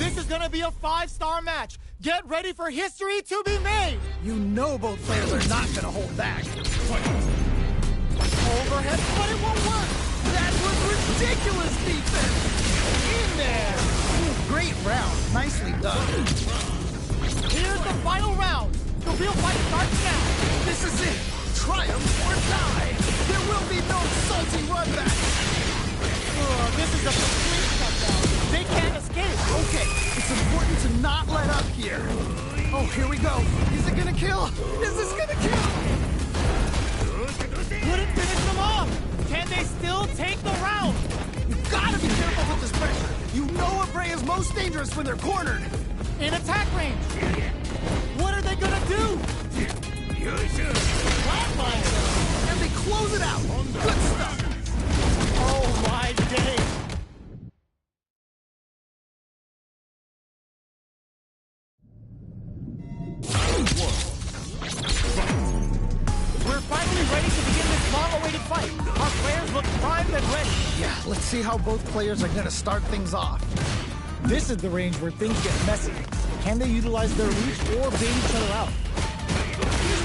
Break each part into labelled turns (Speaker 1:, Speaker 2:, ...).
Speaker 1: This is gonna be a 5-star match. Get ready for history to be made.
Speaker 2: You know both players are not gonna hold back.
Speaker 1: Overhead, but it won't work.
Speaker 2: That was ridiculous defense.
Speaker 1: In there.
Speaker 2: Ooh, great round. Nicely done.
Speaker 1: Here's the final round. The real fight starts now.
Speaker 2: This is it. Triumph or die. There will be no salty run back.
Speaker 1: This is a complete shutdown. They can't escape.
Speaker 2: Okay, it's important to not let up here. Oh, here we go. Is it gonna kill? Is this gonna kill?
Speaker 1: Couldn't finish them off. Can they still take the round?
Speaker 2: You gotta be careful with this pressure. You know a prey is most dangerous when they're cornered.
Speaker 1: In attack range. What are they gonna do? Flatline them.
Speaker 2: And they close it out. Good stuff.
Speaker 1: Oh my day. We're finally ready to begin this long-awaited fight. Our players look primed and ready.
Speaker 2: Yeah, let's see how both players are gonna start things off.
Speaker 1: This is the range where things get messy. Can they utilize their reach or bait each other out?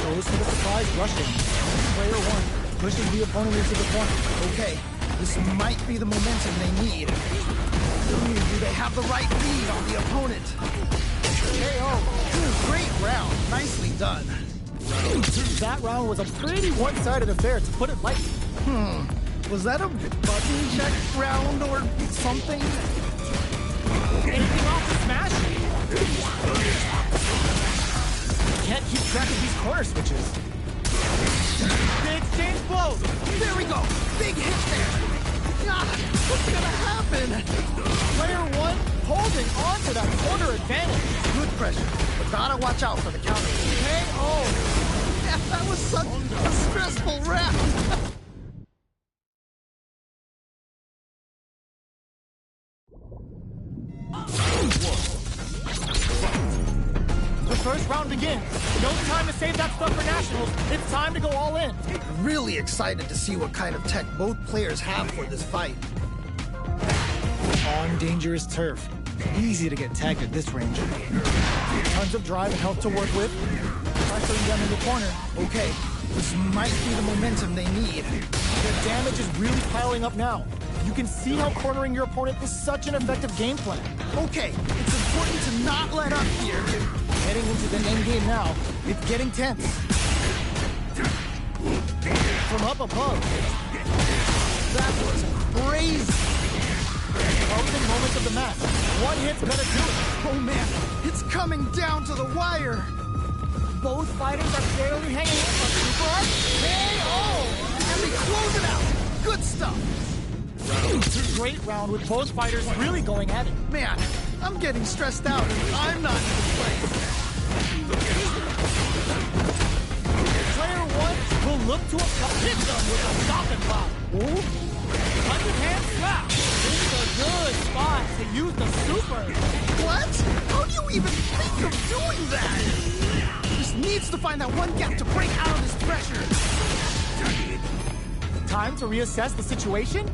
Speaker 1: Goes for the surprise rushing. Player 1 pushes the opponent into the corner.
Speaker 2: Okay, this might be the momentum they need. Ooh, do they have the right lead on the opponent? KO. Great round. Nicely done.
Speaker 1: That round was a pretty one-sided affair, to put it lightly.
Speaker 2: Was that a button check round or something?
Speaker 1: Anything off the smash? Can't keep track of these corner switches. They exchange blows.
Speaker 2: There we go. Big hit there. Ah, what's gonna happen?
Speaker 1: Player 1 holding on to that corner advantage.
Speaker 2: Good pressure, but gotta watch out for the counter.
Speaker 1: KO.
Speaker 2: Yeah, that was such a stressful round.
Speaker 1: The first round begins. No time to save that stuff for nationals. It's time to go all in.
Speaker 2: Really excited to see what kind of tech both players have for this fight.
Speaker 1: On dangerous turf. Easy to get tagged at this range. Tons of drive and help to work with. Pressuring them in the corner.
Speaker 2: Okay, this might be the momentum they need.
Speaker 1: Their damage is really piling up now. You can see how cornering your opponent is such an effective game plan.
Speaker 2: Okay, it's important to not let up here.
Speaker 1: Heading into the end game now, it's getting tense. From up above.
Speaker 2: That was crazy.
Speaker 1: Closing moments of the match. One hit's gonna do it.
Speaker 2: Oh man, it's coming down to the wire.
Speaker 1: Both fighters are barely hanging in for Super Art. KO!
Speaker 2: And they close it out. Good stuff.
Speaker 1: Great round with both fighters really going at it.
Speaker 2: Man, I'm getting stressed out and I'm not in this place.
Speaker 1: Player 1 will look to hit them with a stop and block. Underhand slap. This is a good spot to use the super.
Speaker 2: What? How do you even think of doing that? Just needs to find that one gap to break out of this pressure.
Speaker 1: Time to reassess the situation?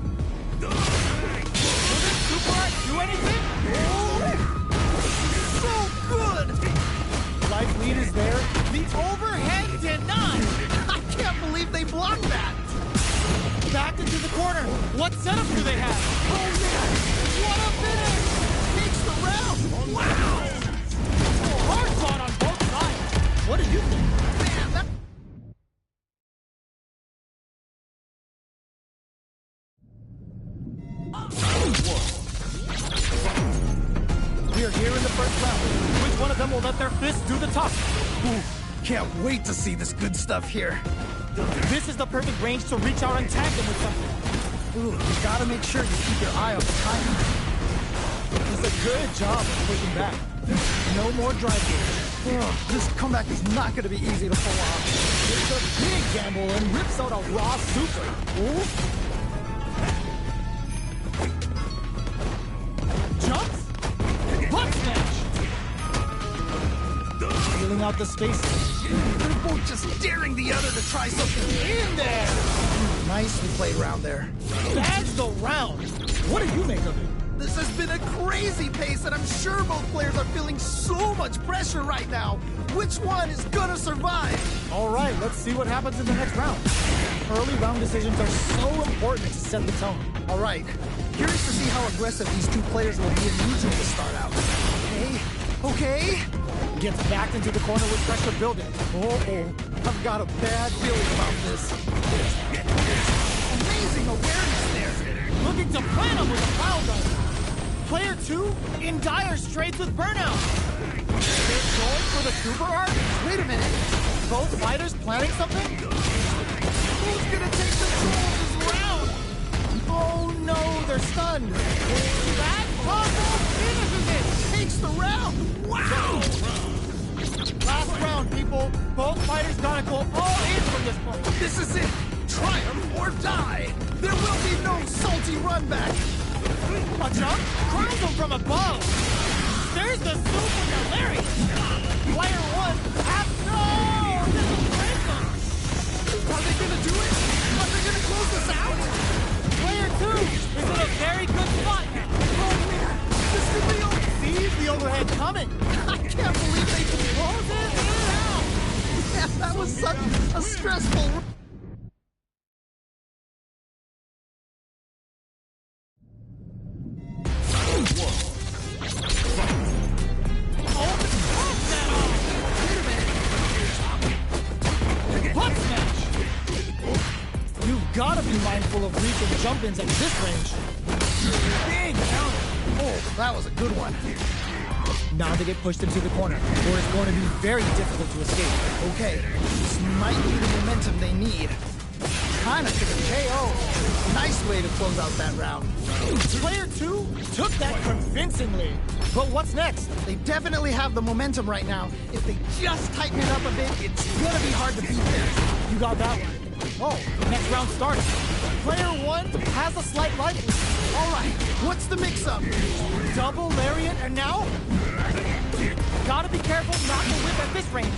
Speaker 1: Will this super art do anything?
Speaker 2: So good!
Speaker 1: Life lead is there. The overhead denied.
Speaker 2: I can't believe they blocked that.
Speaker 1: Back into the corner. What setup do they have?
Speaker 2: Oh man! What a finish! Takes the round! Wow!
Speaker 1: Hard fought on both sides. What do you think?
Speaker 2: Man, that...
Speaker 1: We are here in the first round. Which one of them will let their fists do the talk?
Speaker 2: Ooh, can't wait to see this good stuff here.
Speaker 1: This is the perfect range to reach out and tag them with something.
Speaker 2: Ooh, you gotta make sure you keep your eye on the timing.
Speaker 1: It's a good job of pushing back. No more drive gauge.
Speaker 2: This comeback is not gonna be easy to pull off.
Speaker 1: It's a big gamble and rips out a raw super. Ooh. Jumps. Butt smash. Feeling out the space.
Speaker 2: They're both just daring the other to try something.
Speaker 1: In there.
Speaker 2: Nicely played round there.
Speaker 1: That's the round. What do you make of it?
Speaker 2: This has been a crazy pace, and I'm sure both players are feeling so much pressure right now. Which one is gonna survive?
Speaker 1: All right, let's see what happens in the next round. Early round decisions are so important to set the tone.
Speaker 2: All right, curious to see how aggressive these two players will be in neutral to start out. Okay.
Speaker 1: Gets backed into the corner with pressure building.
Speaker 2: I've got a bad feeling about this. Amazing awareness there.
Speaker 1: Looking to plant him with a foul gun. Player 2 in dire straits with burnout. They're going for the super art?
Speaker 2: Wait a minute.
Speaker 1: Both fighters planning something?
Speaker 2: Who's gonna take control of this round?
Speaker 1: Oh no, they're stunned.
Speaker 2: That combo finishes it. Takes the round. Wow.
Speaker 1: Last round, people. Both fighters gotta go all in from this point.
Speaker 2: This is it. Triumph or die. There will be no salty run back.
Speaker 1: A jump? Crowns him from above. There's the super hilarious. Player 1 has no. This will break them.
Speaker 2: Are they gonna do it? Are they gonna close this out?
Speaker 1: Player 2 is in a very good spot now.
Speaker 2: Oh man, this could be over.
Speaker 1: Sees the overhead coming.
Speaker 2: I can't believe they can close it out. Yeah, that was such a stressful.
Speaker 1: Gotta be mindful of reach and jump-ins at this range.
Speaker 2: Big counter. Oh, that was a good one.
Speaker 1: Now they get pushed into the corner, where it's going to be very difficult to escape.
Speaker 2: Okay, this might be the momentum they need. Kinda took a KO. Nice way to close out that round.
Speaker 1: Player 2 took that convincingly. But what's next?
Speaker 2: They definitely have the momentum right now. If they just tighten it up a bit, it's gonna be hard to beat this.
Speaker 1: You got that one. Oh, next round starts. Player 1 has a slight life lead.
Speaker 2: All right, what's the mix-up?
Speaker 1: Double lariat, and now? Gotta be careful not to whip at this range.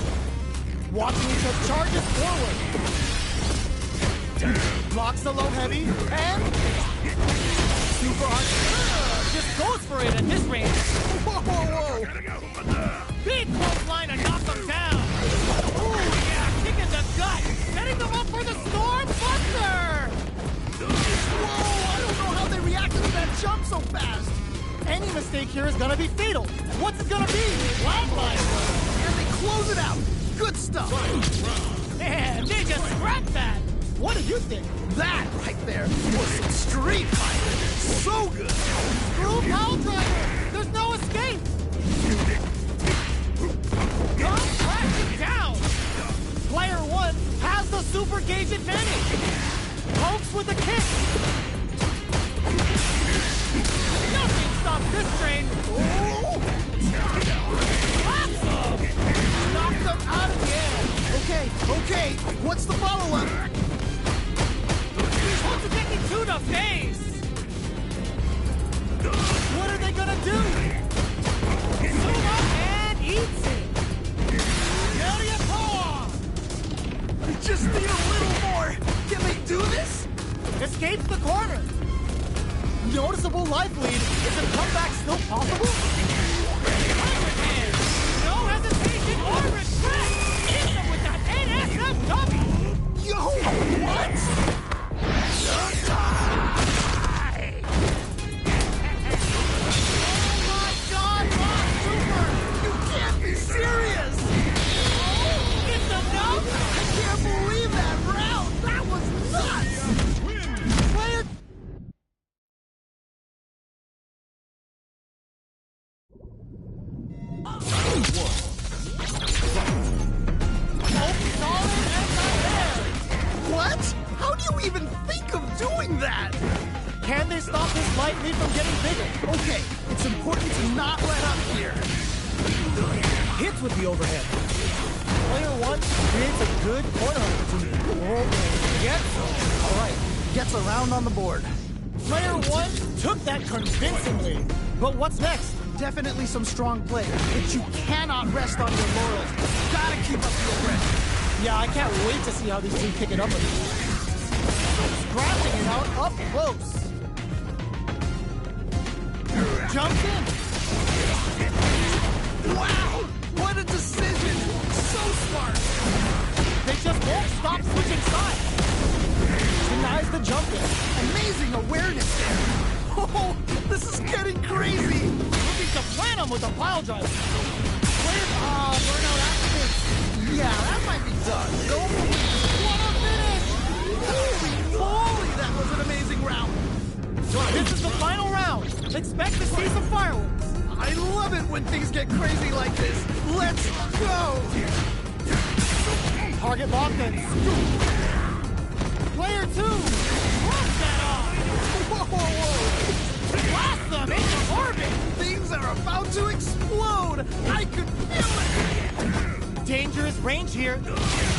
Speaker 1: Watching each other charges forward. Blocks the low heavy, and super hard. Just goes for it at this range.
Speaker 2: Whoa.
Speaker 1: Big close line to knock them down. Oh yeah, kick in the gut. Setting them up for the Storm Buster!
Speaker 2: Whoa, I don't know how they reacted to that jump so fast.
Speaker 1: Any mistake here is gonna be fatal. What's it gonna be? Wildlife!
Speaker 2: And they close it out. Good stuff.
Speaker 1: Man, they just scrapped that. What do you think?
Speaker 2: That right there was some street fighting. So good.
Speaker 1: Screw Pile Driver! There's no escape! Come crashing down! Player 1 has the super gauge advantage. Pokes with a kick. Nothing stops this train. Slaps them. Knocks them out of the air.
Speaker 2: Okay. What's the follow-up?
Speaker 1: What's taking to the face? What are they gonna do? Zoom up and eats it.
Speaker 2: Just need a little more. Can they do this?
Speaker 1: Escapes the corner. Noticeable life lead. Is a comeback still possible? Hand. No hesitation or regret. Hit them with that NSFW.
Speaker 2: Yo, what?
Speaker 1: Oh my God, Boss Super!
Speaker 2: You can't be serious.
Speaker 1: It's enough.
Speaker 2: I can't believe that round! That was nuts!
Speaker 1: Player...
Speaker 2: What? How do you even think of doing that?
Speaker 1: Can they stop this light lead from getting bigger?
Speaker 2: Okay, it's important to not let up here.
Speaker 1: Hits with the overhead. Player 1 creates a good corner opportunity. All right,
Speaker 2: Gets a round on the board.
Speaker 1: Player 1 took that convincingly. But what's next?
Speaker 2: Definitely some strong play, but you cannot rest on your laurels. Gotta keep up the aggression.
Speaker 1: Yeah, I can't wait to see how these two pick it up with each other. Scrapping it out up close. jumps in.
Speaker 2: Wow! What a decision! So smart!
Speaker 1: They just won't stop switching sides. Denies the jump in.
Speaker 2: Amazing awareness there! Oh, this is getting crazy!
Speaker 1: Looking to plan him with a pile driver. Burnout accident.
Speaker 2: Yeah, that might be done. Go for it!
Speaker 1: What a finish!
Speaker 2: Holy moly, that was an amazing round!
Speaker 1: This is the final round. Expect to see some fireworks.
Speaker 2: I love it when things get crazy like this. Let's go!
Speaker 1: Target locked in. Player 2. Runs that off.
Speaker 2: Whoa!
Speaker 1: Blast them into orbit.
Speaker 2: Things are about to explode! I could feel it!
Speaker 1: Dangerous range here.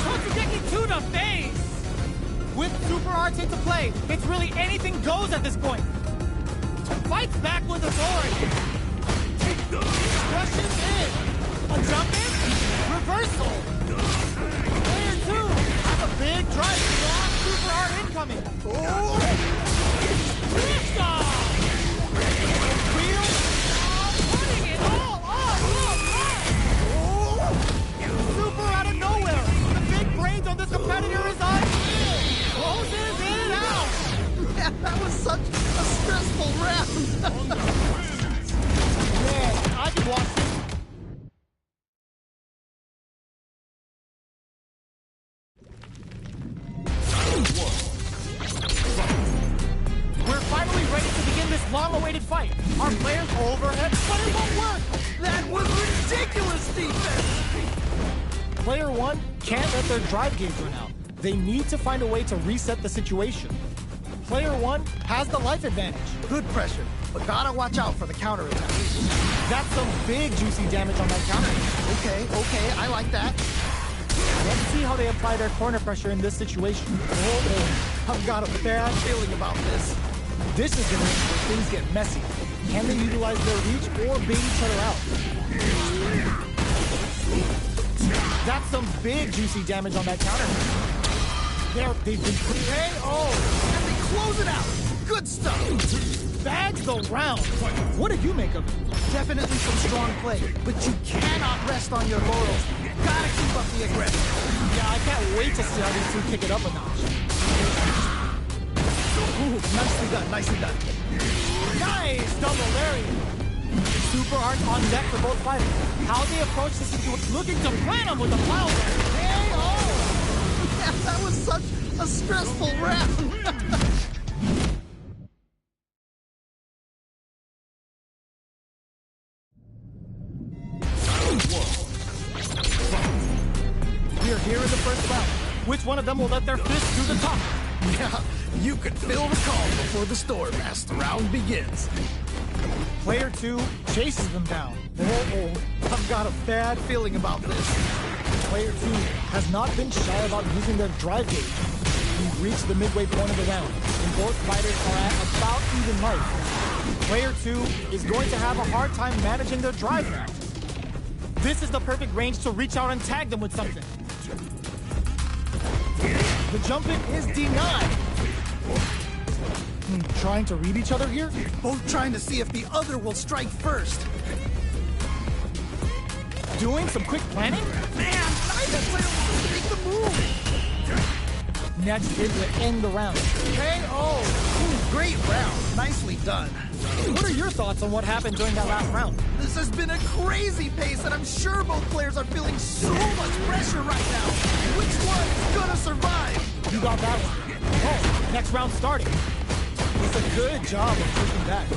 Speaker 1: Contradicting to the face. With super arts into play, it's really anything goes at this point. Fights back with authority. Rushes in. A jump in. Reversal. Player 2 has a big drive to go off super art incoming.
Speaker 2: Oh!
Speaker 1: Lift off. Wheel. Putting it all on. Super out of nowhere. The big brains on this competitor is on. Closes it out.
Speaker 2: Yeah, that was such a stressful round.
Speaker 1: Man, I can watch this. We're finally ready to begin this long-awaited fight. Our players overhead, but it won't work.
Speaker 2: That was ridiculous defense!
Speaker 1: Player 1 can't let their drive gauge run out. They need to find a way to reset the situation. Player 1 has the life advantage.
Speaker 2: Good pressure, but gotta watch out for the counterattack.
Speaker 1: That's some big juicy damage on that counter.
Speaker 2: Okay, I like that.
Speaker 1: Let's see how they apply their corner pressure in this situation.
Speaker 2: Oh, I've got a bad feeling about this.
Speaker 1: This is the range where things get messy. Can they utilize their reach or bait each other out? That's some big juicy damage on that counter. They've been KO.
Speaker 2: And they close it out. Good stuff.
Speaker 1: Bags the round. What did you make of it?
Speaker 2: Definitely some strong play, but you cannot rest on your laurels. Gotta keep up the aggression.
Speaker 1: Yeah, I can't wait to see how these two kick it up a notch.
Speaker 2: Ooh, nicely done, nicely done.
Speaker 1: Nice double lariat. Super art on deck for both fighters. How they approach the situation, looking to plan them with the pile driver. KO.
Speaker 2: Yeah, that was such a stressful round.
Speaker 1: We are here in the first round. Which one of them will let their fist to the top?
Speaker 2: Yeah, you can feel the calm before the storm as the round begins.
Speaker 1: Player 2 chases them down.
Speaker 2: Oh, I've got a bad feeling about this.
Speaker 1: Player 2 has not been shy about using their drive gauge. We've reached the midway point of the round, and both fighters are at about even life. Player 2 is going to have a hard time managing their drive now. This is the perfect range to reach out and tag them with something. The jump in is denied. Trying to read each other here?
Speaker 2: Both trying to see if the other will strike first.
Speaker 1: Doing some quick planning?
Speaker 2: Man, neither player wants to make the move.
Speaker 1: Next hit to end the round. KO!
Speaker 2: Great round. Nicely done.
Speaker 1: What are your thoughts on what happened during that last round?
Speaker 2: This has been a crazy pace, and I'm sure both players are feeling so much pressure right now. Which one is gonna survive?
Speaker 1: You got that one. Oh, next round starting. It's a good job of pushing back.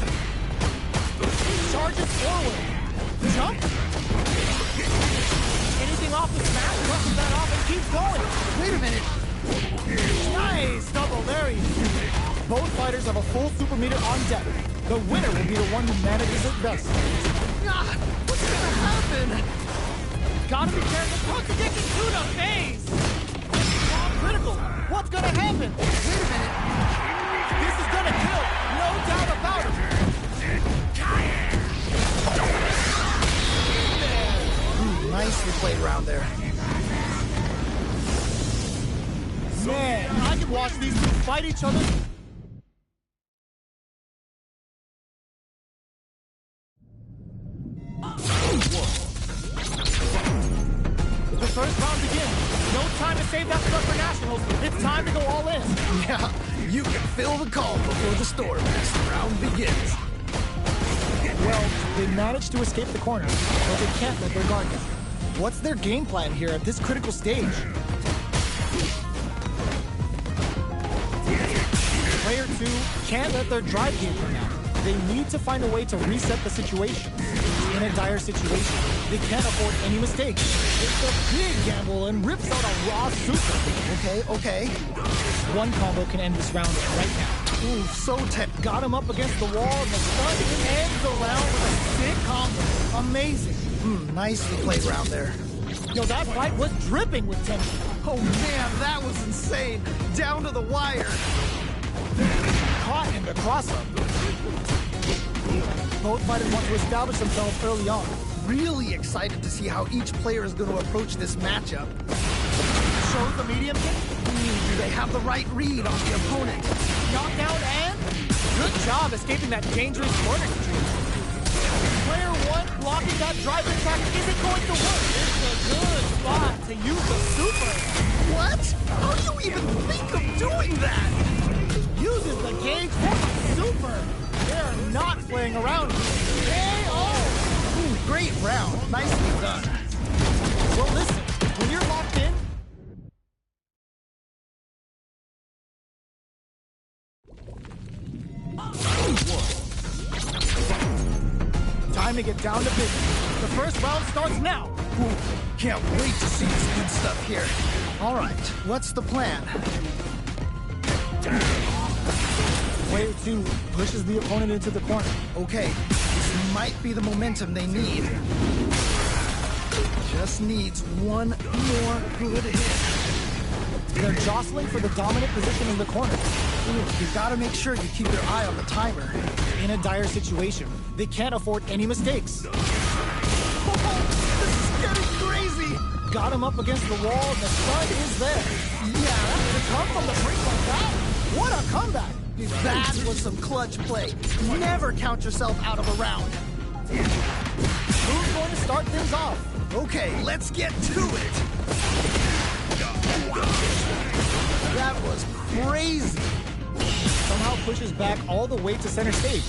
Speaker 1: Charges forward. Jump. Anything off the smash, brushes that off and keeps going.
Speaker 2: Wait a minute.
Speaker 1: Nice double lariat. Both fighters have a full super meter on deck. The winner will be the one who manages it best.
Speaker 2: God, what's gonna happen?
Speaker 1: Gotta be careful. Contradicting to the face. Critical. What's gonna happen?
Speaker 2: Wait a minute.
Speaker 1: This is gonna kill. No doubt about it.
Speaker 2: Nicely played round there.
Speaker 1: Man, I can watch these two fight each other time to save that stuff for nationals. It's time to go all in.
Speaker 2: Yeah, you can feel the call before the storm as the round begins.
Speaker 1: Well, they managed to escape the corner, but they can't let their guard down. What's their game plan here at this critical stage? Player 2 can't let their drive game run out. They need to find a way to reset the situation. In a dire situation, they can't afford any mistakes. It's a big gamble and rips out a raw super.
Speaker 2: Okay.
Speaker 1: One combo can end this round right now.
Speaker 2: Ooh, so tempting.
Speaker 1: Got him up against the wall, and the stun ends the round with a sick combo. Amazing.
Speaker 2: Nicely played round there.
Speaker 1: Yo, that fight was dripping with tension.
Speaker 2: Oh man, that was insane. Down to the wire.
Speaker 1: Caught in the cross-up. Both fighters want to establish themselves early on.
Speaker 2: Really excited to see how each player is going to approach this matchup.
Speaker 1: Shows the medium kick.
Speaker 2: Do they have the right read on the opponent?
Speaker 1: Knockdown and good job escaping that dangerous corner situation. Player 1 blocking that drive attack isn't going to work. It's a good spot to use the super.
Speaker 2: What? How do you even think of doing that?
Speaker 1: Uses the gauge for the super. They're not playing around. KO!
Speaker 2: Great round. Nicely done.
Speaker 1: Well, listen, when you're locked in, time to get down to business. The first round starts now.
Speaker 2: Can't wait to see this good stuff here. All right, what's the plan?
Speaker 1: Player 2 pushes the opponent into the corner.
Speaker 2: Okay, this might be the momentum they need. Just needs one more good hit.
Speaker 1: They're jostling for the dominant position in the corner.
Speaker 2: You gotta make sure you keep your eye on the timer.
Speaker 1: In a dire situation, they can't afford any mistakes.
Speaker 2: This is getting crazy!
Speaker 1: Got him up against the wall, and the stun is there.
Speaker 2: Yeah,
Speaker 1: To come from the brink like that? What a comeback!
Speaker 2: that was some clutch play. Never count yourself out of a round.
Speaker 1: Who's going to start things off?
Speaker 2: Okay, let's get to it. That was crazy.
Speaker 1: Somehow pushes back all the way to center stage.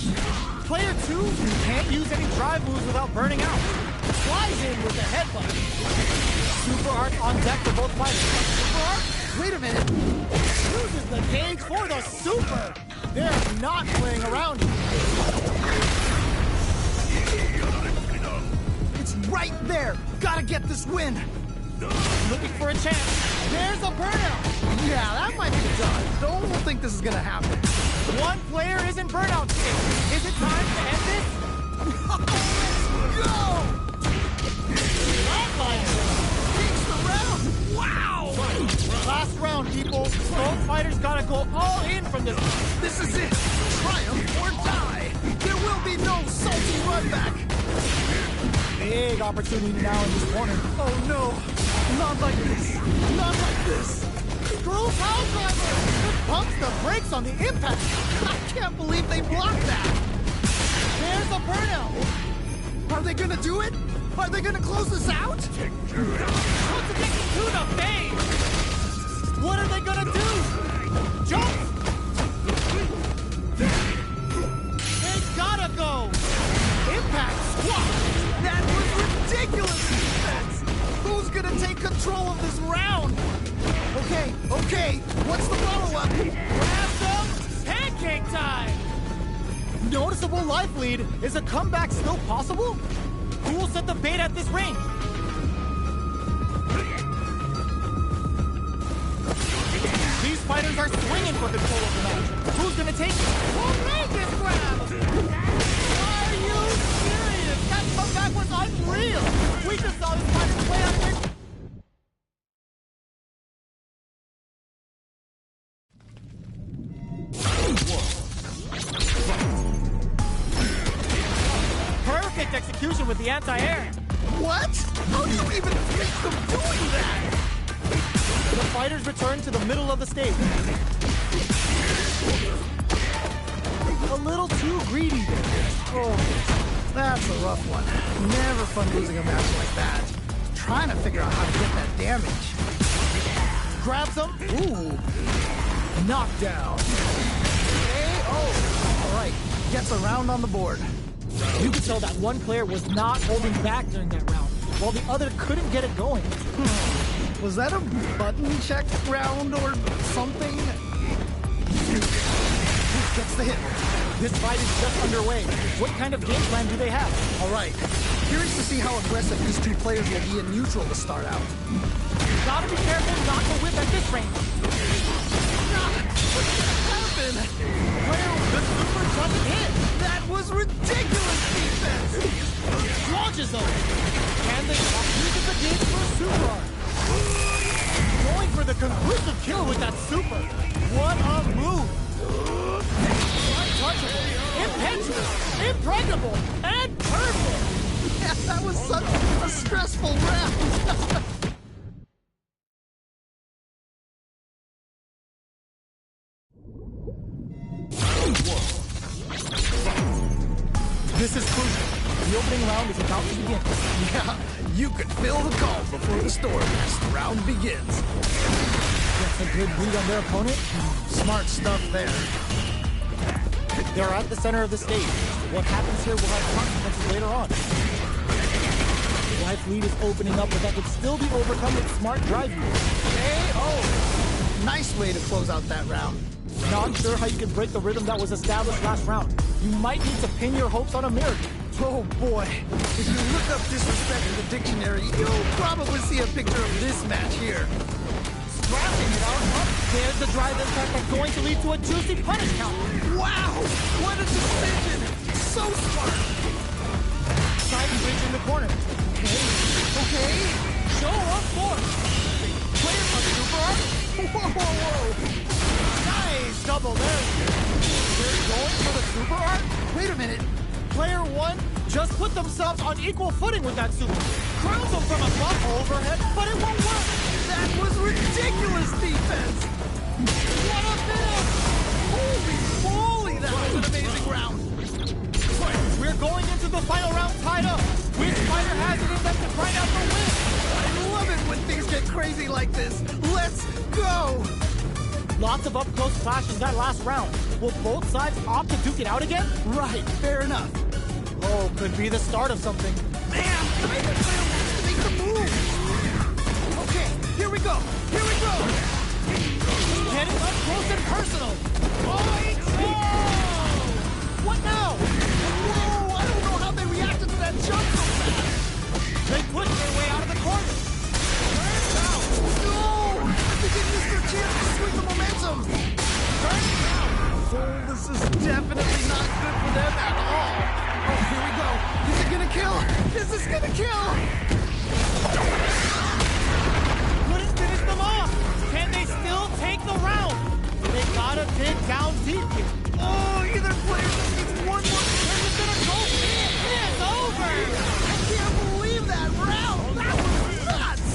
Speaker 1: Player 2 can't use any drive moves without burning out. Flies in with a headbutt. Super Art on deck for both fighters. Super Art?
Speaker 2: Wait a minute.
Speaker 1: Uses the gauge for the super. They're not playing around here.
Speaker 2: It's right there. Gotta get this win.
Speaker 1: Looking for a chance. There's a burnout.
Speaker 2: Yeah, that might be done. Don't think this is gonna happen.
Speaker 1: One player is in burnout state. Is it time to end this?
Speaker 2: Go!
Speaker 1: Flatliner.
Speaker 2: Takes the round. Wow!
Speaker 1: Last round, people. Both fighters gotta go all in from this.
Speaker 2: This is it. Triumph or die. There will be no salty run back.
Speaker 1: Big opportunity now in this corner.
Speaker 2: Oh no. Not like this. Not like this.
Speaker 1: Screw power driver! Just pumps the brakes on the impact.
Speaker 2: I can't believe they blocked that.
Speaker 1: There's a burnout.
Speaker 2: Are they gonna do it? Are they gonna close this out?
Speaker 1: What's it getting to the face? What are they gonna do? Jump! They gotta go! Impact squat!
Speaker 2: That was ridiculous defense! Who's gonna take control of this round? Okay, what's the follow-up?
Speaker 1: Grab them! Pancake time! Noticeable life lead. Is a comeback still possible? Who will set the bait at this range? These fighters are swinging for control of the match. Who's gonna take it? Outrageous grab! Are you serious? That comeback was unreal! We just saw this fighter play out their... Perfect execution with the anti-air.
Speaker 2: What? How do you even think of doing that?
Speaker 1: The fighters return to the middle of the stage. A little too greedy there.
Speaker 2: Oh, that's a rough one. Never fun losing a match like that. Trying to figure out how to get that damage.
Speaker 1: grabs him.
Speaker 2: Ooh.
Speaker 1: Knockdown.
Speaker 2: All right, gets a round on the board.
Speaker 1: You could tell that one player was not holding back during that round, while the other couldn't get it going.
Speaker 2: Was that a button check round or something? Gets the hit.
Speaker 1: This fight is just underway. What kind of game plan do they have?
Speaker 2: All right. Curious to see how aggressive these two players will be in neutral to start out.
Speaker 1: Gotta be careful not to whip at this range.
Speaker 2: What's gonna happen?
Speaker 1: Player with the super doesn't hit.
Speaker 2: That was ridiculous defense!
Speaker 1: Launches them. Can they use it again for a super art? Going for the conclusive kill with that super. What a move! Untouchable, impetuous, impregnable, and perfect!
Speaker 2: Yeah, that was such a stressful round!
Speaker 1: This is crucial. The opening round is about to begin.
Speaker 2: Yeah, you could feel the calm before the storm as the round begins.
Speaker 1: Gets a good read on their opponent.
Speaker 2: Smart stuff there.
Speaker 1: They're at the center of the stage. What happens here will have consequences later on. The life lead is opening up, but that could still be overcome with smart drive use.
Speaker 2: KO! Nice way to close out that round.
Speaker 1: Not sure how you can break the rhythm that was established last round. You might need to pin your hopes on a miracle.
Speaker 2: Oh boy, if you look up disrespect in the dictionary, you'll probably see a picture of this match here.
Speaker 1: Scrapping it out. There's the drive impact that's going to lead to a juicy punish count.
Speaker 2: Wow, what a decision! So smart!
Speaker 1: Side bridge in the corner.
Speaker 2: Okay.
Speaker 1: Show of force. Player from super art.
Speaker 2: Whoa!
Speaker 1: Nice double there. They're going for the super art.
Speaker 2: Wait a minute.
Speaker 1: Player one just put themselves on equal footing with that super. Crowns them from above overhead, but it won't work.
Speaker 2: That was ridiculous defense!
Speaker 1: What a finish!
Speaker 2: Holy moly, that was an amazing round!
Speaker 1: We're going into the final round tied up. Which fighter has it in them to find out the win?
Speaker 2: I love it when things get crazy like this. Let's go!
Speaker 1: Lots of up-close clashes that last round. Will both sides opt to duke it out again?
Speaker 2: Right, fair enough.
Speaker 1: Oh, could be the start of something.
Speaker 2: Man, neither player wants to make the move! Okay, here we go! Here we go!
Speaker 1: Getting up close and personal. Oh! What now?
Speaker 2: Whoa, I don't know how they reacted to that jump so fast!
Speaker 1: They pushed their way out of the corner. Turns out.
Speaker 2: No! They didn't miss their chance to swing the momentum!
Speaker 1: Turns out.
Speaker 2: Oh, this is definitely not good for them at all! Oh, here we go! Is it gonna kill? Is this gonna kill?
Speaker 1: Couldn't finish them off. Can they still take the round? They gotta dig down deep here.
Speaker 2: Oh, either player just needs one more.
Speaker 1: They're just gonna go. It's over.
Speaker 2: I can't believe that round. That was nuts.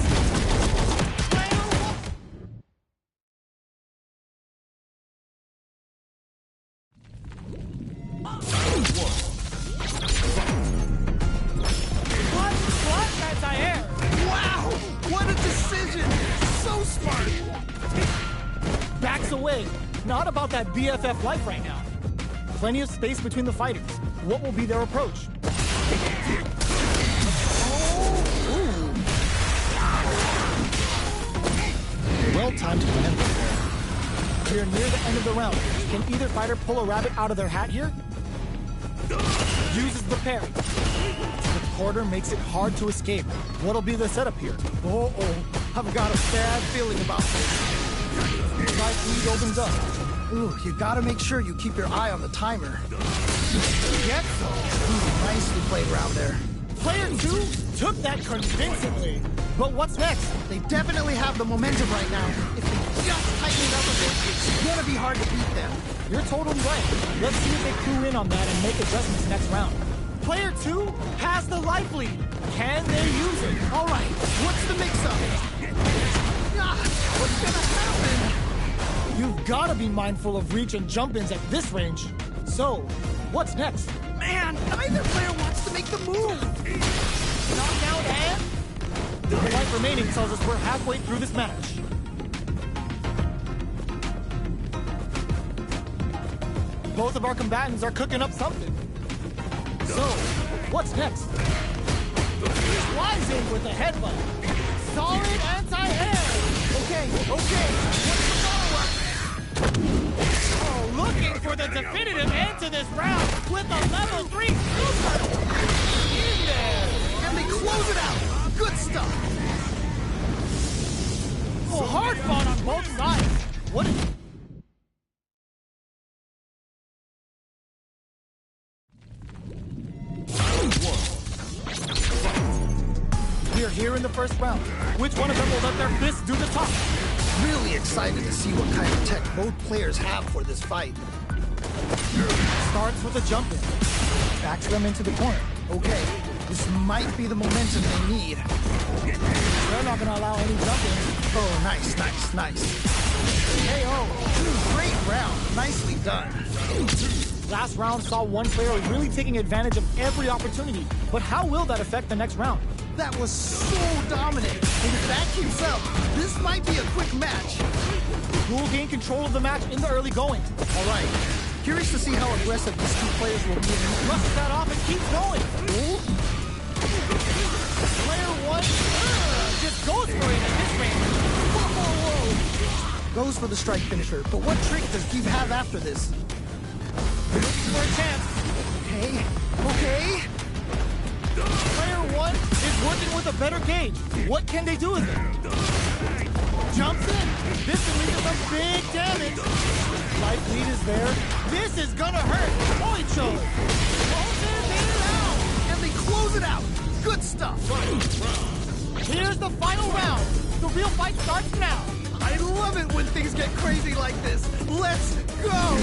Speaker 1: What? That's air.
Speaker 2: Wow, what a decision. So smart.
Speaker 1: Backs away. Not about that BFF life right now. Plenty of space between the fighters. What will be their approach? Well-timed command there. We're near the end of the round. Can either fighter pull a rabbit out of their hat here? Uses the parry. The quarter makes it hard to escape. What'll be the setup here?
Speaker 2: Uh-oh, I've got a bad feeling about this.
Speaker 1: Side lead opens up.
Speaker 2: Ooh, you gotta make sure you keep your eye on the timer.
Speaker 1: Yes.
Speaker 2: Nicely played round there.
Speaker 1: Player 2 took that convincingly. But what's next?
Speaker 2: They definitely have the momentum right now. If they just tighten it up a bit, it's gonna be hard to beat them.
Speaker 1: You're totally right. Let's see if they clue in on that and make adjustments next round. Player 2 has the life lead. Can they use it?
Speaker 2: All right, what's the mix-up? What's gonna happen?
Speaker 1: You've got to be mindful of reach and jump-ins at this range. So, what's next?
Speaker 2: Man, neither player wants to make the move.
Speaker 1: Knockdown and... The life remaining tells us we're halfway through this match. both of our combatants are cooking up something. So, what's next? Flies in with a headbutt. Solid anti-air. Okay. What's the follow-up? Oh, looking for the definitive end to this round with a level 3 super. In there.
Speaker 2: And they close it out. Good stuff.
Speaker 1: Oh, hard fought on both sides. What is... We're here in the first round. Which one of them will let their fists do the talk?
Speaker 2: Really excited to see what kind of tech both players have for this fight.
Speaker 1: Starts with a jump in. Backs them into the corner.
Speaker 2: Okay, this might be the momentum they need.
Speaker 1: They're not gonna allow any jump in.
Speaker 2: Oh, nice.
Speaker 1: KO.
Speaker 2: Great round. Nicely done.
Speaker 1: Last round saw one player really taking advantage of every opportunity. But how will that affect the next round?
Speaker 2: That was so dominant. And if that keeps up, this might be a quick match.
Speaker 1: Who will gain control of the match in the early going?
Speaker 2: All right. Curious to see how aggressive these two players will be.
Speaker 1: Brush that off and keep going. Player one just goes for it at this range. Whoa.
Speaker 2: Goes for the strike finisher. But what trick does Keith have after this?
Speaker 1: Looking for a chance.
Speaker 2: Okay.
Speaker 1: Player one is working with a better gauge. What can they do with it? Jumps in. This can lead to some big damage. Life lead is there. This is gonna hurt. Oicho. Closes it out.
Speaker 2: And they close it out. Good stuff.
Speaker 1: Here's the final round. The real fight starts now.
Speaker 2: I love it when things get crazy like this. Let's go.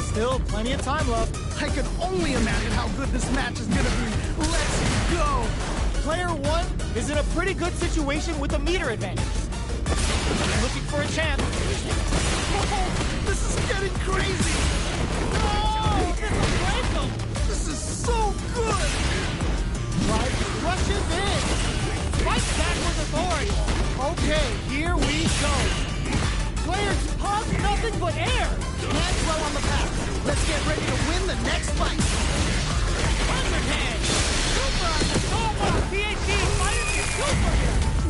Speaker 1: Still plenty of time left.
Speaker 2: I can only imagine how good this match is gonna be. Let's go.
Speaker 1: Player one is in a pretty good situation with a meter advantage. Looking for a chance.
Speaker 2: Oh, this is getting crazy.
Speaker 1: No! This will break them!
Speaker 2: This is so good.
Speaker 1: Rushes in. Fights back with authority. Okay, here we go. Players pump nothing but air.
Speaker 2: Hands well on the path. Let's get ready to win the next fight.
Speaker 1: Underhand. Super on the Soma. PhD fighting the super.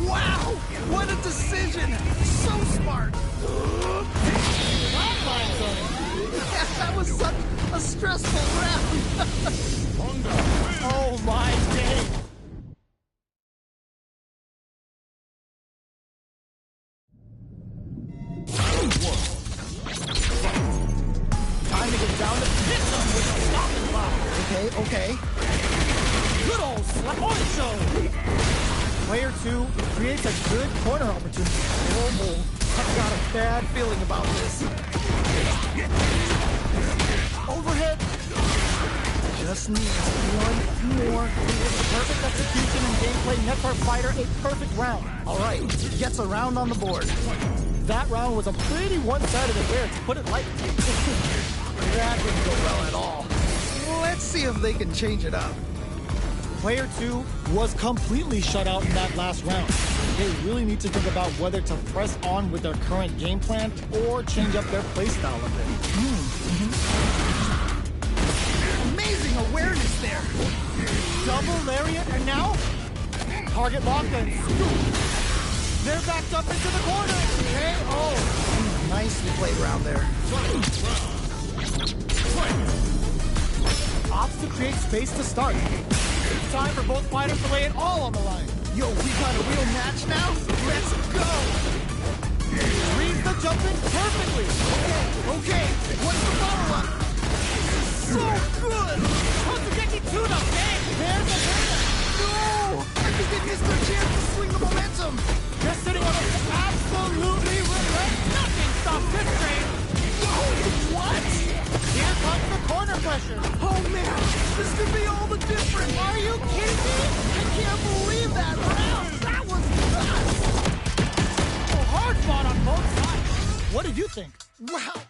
Speaker 2: Wow, what a decision. So smart. Yeah, that was such a stressful round.
Speaker 1: Oh my day. Time to get down to hit them with a stopping block.
Speaker 2: Okay.
Speaker 1: Good old slap on show. Player two creates a good corner opportunity.
Speaker 2: Oh, I've got a bad feeling about this.
Speaker 1: Overhead.
Speaker 2: Just needs one more.
Speaker 1: Perfect execution and gameplay net for fighter. A perfect round.
Speaker 2: All right, gets a round on the board.
Speaker 1: That round was a pretty one-sided affair, to put it lightly.
Speaker 2: That didn't go well at all. Let's see if they can change it up.
Speaker 1: Player two was completely shut out in that last round. They really need to think about whether to press on with their current game plan or change up their playstyle a bit.
Speaker 2: Amazing awareness there.
Speaker 1: Double lariat, and now target locked and scoop. They're backed up into the corner. KO.
Speaker 2: Nicely played round there.
Speaker 1: Opts to create space to start. It's time for both fighters to lay it all on the line.
Speaker 2: Yo, we got a real match now? Let's go!
Speaker 1: Reads the jump in perfectly.
Speaker 2: Okay, what's the follow-up? So good!
Speaker 1: Hosugeki to the bang. There's the winner.
Speaker 2: No! I think they missed their chance to swing the momentum.
Speaker 1: They're sitting on a absolutely relentless. Nothing stops this train.
Speaker 2: Whoa, what?
Speaker 1: Here comes the corner pressure.
Speaker 2: Oh man, this could be all the difference.
Speaker 1: Are you kidding me?
Speaker 2: I can't believe that round. That was nuts.
Speaker 1: Hard fought on both sides. What did you think?
Speaker 2: Wow.